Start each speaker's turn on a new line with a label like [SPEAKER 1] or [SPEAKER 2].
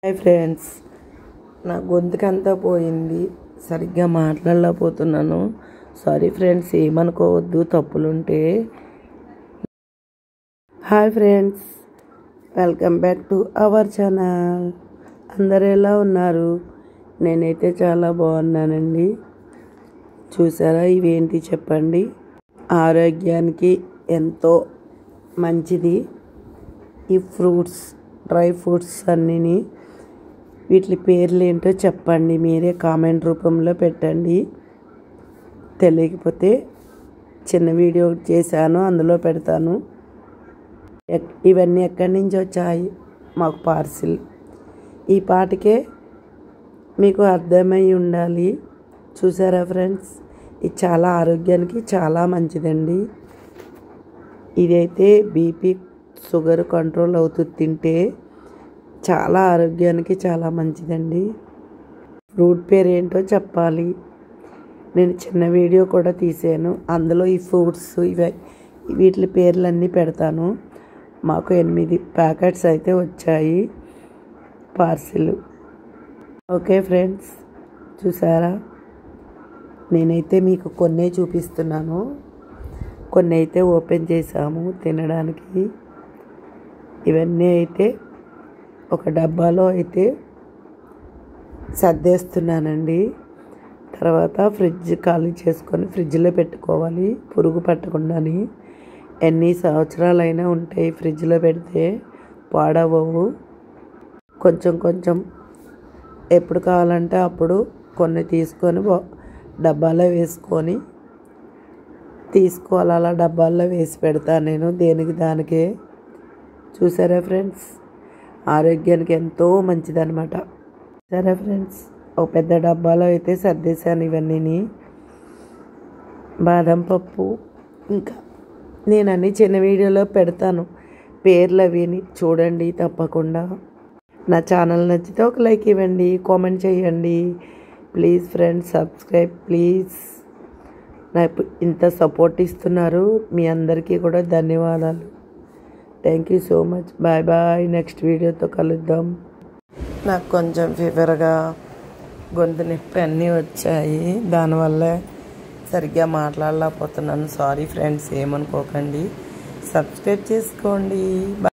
[SPEAKER 1] Hi friends, నా గొంతుకంతా పోయింది, సరిగ్గా మాట్లాడలేకపోతున్నాను. సారీ ఫ్రెండ్స్, ఏమనుకోవద్దు తప్పులుంటే. Hi friends, welcome back to our channel. అందరూ ఎలా ఉన్నారు? నేనైతే చాలా బాగున్నానండి. చూసారా, ఇవేంటి చెప్పండి? ఆరోగ్యానికి ఎంతో మంచిది ఈ ఫ్రూట్స్, డ్రై ఫ్రూట్స్ అన్నీ. వీటి పేర్లు ఏంటో చెప్పండి, మీరే కామెంట్ రూపంలో పెట్టండి. తెలియకపోతే చిన్న వీడియో చేశాను, అందులో పెడతాను. ఇవన్నీ ఎక్కడి నుంచి వచ్చాయి మాకు పార్సిల్. ఈ పాటికే మీకు అర్థమై ఉండాలి. చూసారా ఫ్రెండ్స్, ఇది చాలా ఆరోగ్యానికి చాలా మంచిదండి. ఇదైతే బీపీ, షుగర్ కంట్రోల్ అవుతుంది తింటే. చాలా ఆరోగ్యానికి చాలా మంచిదండి. ఫ్రూట్ పేరు ఏంటో చెప్పాలి. నేను చిన్న వీడియో కూడా తీసాను, అందులో ఈ ఫ్రూట్స్ వీటి పేర్లన్నీ పెడతాను. మాకు 8 ప్యాకెట్స్ అయితే వచ్చాయి పార్సిల్. ఓకే ఫ్రెండ్స్, చూసారా, నేనైతే మీకు కొన్ని చూపిస్తున్నాను, కొన్ని అయితే ఓపెన్ చేసాము తినడానికి. ఇవన్నీ అయితే ఒక డబ్బాలో అయితే సర్దేస్తున్నానండి. తర్వాత ఫ్రిడ్జ్ ఖాళీ చేసుకొని ఫ్రిడ్జ్లో పెట్టుకోవాలి, పురుగు పట్టకుండాని. ఎన్ని సంవత్సరాలైనా ఉంటాయి ఫ్రిడ్జ్లో పెడితే, పాడవవు. కొంచెం కొంచెం ఎప్పుడు కావాలంటే అప్పుడు కొన్ని తీసుకొని డబ్బాలో వేసుకొని తీసుకోవాలి. అలా డబ్బాల్లో వేసి పెడతాను నేను, దేనికి దానికే. చూసారా ఫ్రెండ్స్, ఆరోగ్యానికి ఎంతో మంచిదన్నమాట. సరే ఫ్రెండ్స్, ఒక పెద్ద డబ్బాలో అయితే సర్దేశాను ఇవన్నీ. బాదం పప్పు, ఇంకా నేను అన్ని చిన్న వీడియోలో పెడతాను, పేర్లు అవిని చూడండి తప్పకుండా. నా ఛానల్ నచ్చితే ఒక లైక్ ఇవ్వండి, కామెంట్ చేయండి ప్లీజ్ ఫ్రెండ్స్. Subscribe please. నాకు ఇంత సపోర్ట్ ఇస్తున్నారు, మీ అందరికీ కూడా ధన్యవాదాలు. Thank you so much. Bye bye, next వీడియోతో కలుద్దాం. నాకు కొంచెం ఫీవర్గా, గొంతు నొప్పి అన్నీ వచ్చాయి, దానివల్ల సరిగ్గా మాట్లాడలేకపోతున్నాను. సారీ ఫ్రెండ్స్, ఏమనుకోకండి. సబ్స్క్రైబ్ చేసుకోండి.